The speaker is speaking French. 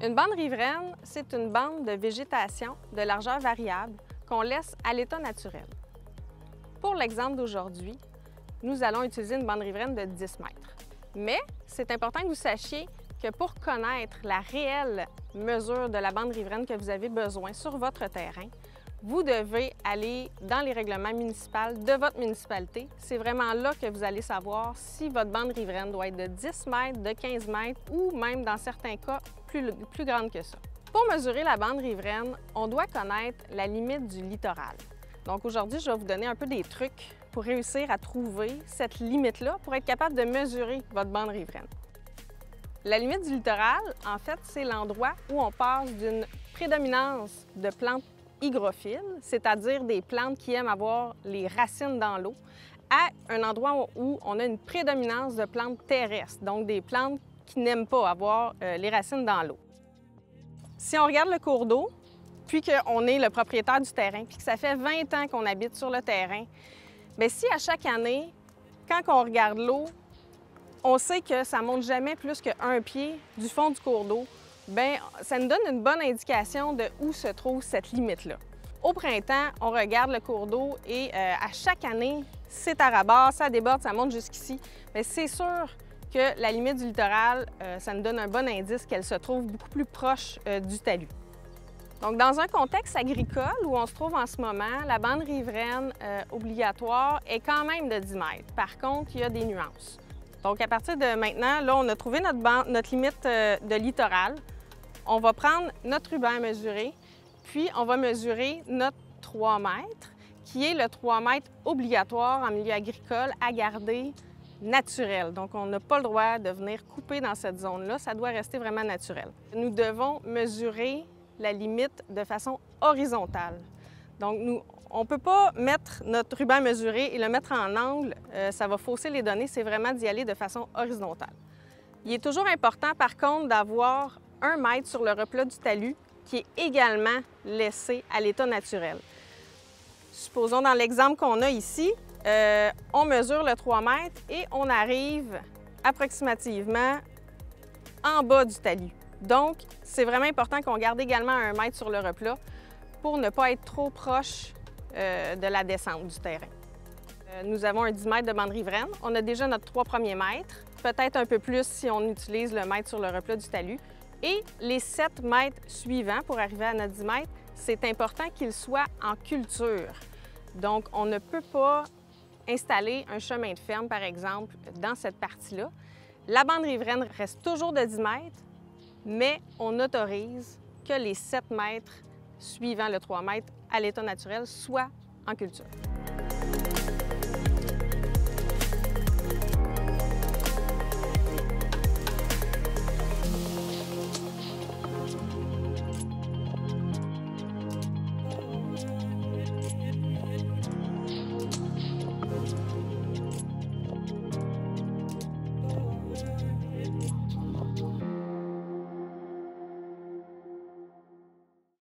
Une bande riveraine, c'est une bande de végétation de largeur variable qu'on laisse à l'état naturel. Pour l'exemple d'aujourd'hui, nous allons utiliser une bande riveraine de 10 mètres. Mais c'est important que vous sachiez que pour connaître la réelle mesure de la bande riveraine que vous avez besoin sur votre terrain, vous devez aller dans les règlements municipaux de votre municipalité. C'est vraiment là que vous allez savoir si votre bande riveraine doit être de 10 mètres, de 15 mètres ou même dans certains cas plus grande que ça. Pour mesurer la bande riveraine, on doit connaître la limite du littoral. Donc aujourd'hui, je vais vous donner un peu des trucs pour réussir à trouver cette limite-là pour être capable de mesurer votre bande riveraine. La limite du littoral, en fait, c'est l'endroit où on passe d'une prédominance de plantes hygrophiles, c'est-à-dire des plantes qui aiment avoir les racines dans l'eau, à un endroit où on a une prédominance de plantes terrestres, donc des plantes qui n'aiment pas avoir les racines dans l'eau. Si on regarde le cours d'eau, puis qu'on est le propriétaire du terrain, puis que ça fait 20 ans qu'on habite sur le terrain, bien si à chaque année, quand on regarde l'eau, on sait que ça ne monte jamais plus qu'un pied du fond du cours d'eau, bien, ça nous donne une bonne indication de où se trouve cette limite-là. Au printemps, on regarde le cours d'eau et à chaque année, c'est à ras-bord, ça déborde, ça monte jusqu'ici. Mais c'est sûr que la limite du littoral, ça nous donne un bon indice qu'elle se trouve beaucoup plus proche du talus. Donc, dans un contexte agricole où on se trouve en ce moment, la bande riveraine obligatoire est quand même de 10 mètres. Par contre, il y a des nuances. Donc, à partir de maintenant, là, on a trouvé notre limite de littoral. On va prendre notre ruban à mesurer, puis on va mesurer notre 3 mètres, qui est le 3 mètres obligatoire en milieu agricole à garder naturel. Donc, on n'a pas le droit de venir couper dans cette zone-là. Ça doit rester vraiment naturel. Nous devons mesurer la limite de façon horizontale. Donc, on ne peut pas mettre notre ruban à mesurer et le mettre en angle. Ça va fausser les données. C'est vraiment d'y aller de façon horizontale. Il est toujours important, par contre, d'avoir 1 mètre sur le replat du talus qui est également laissé à l'état naturel. Supposons dans l'exemple qu'on a ici, on mesure le 3 mètres et on arrive approximativement en bas du talus. Donc, c'est vraiment important qu'on garde également 1 mètre sur le replat pour ne pas être trop proche de la descente du terrain. Nous avons un 10 mètres de bande riveraine. On a déjà notre 3 premiers mètres, peut-être un peu plus si on utilise le mètre sur le replat du talus. Et les 7 mètres suivants pour arriver à notre 10 mètres, c'est important qu'ils soient en culture. Donc, on ne peut pas installer un chemin de ferme, par exemple, dans cette partie-là. La bande riveraine reste toujours de 10 mètres, mais on autorise que les 7 mètres suivant le 3 mètres à l'état naturel soient en culture.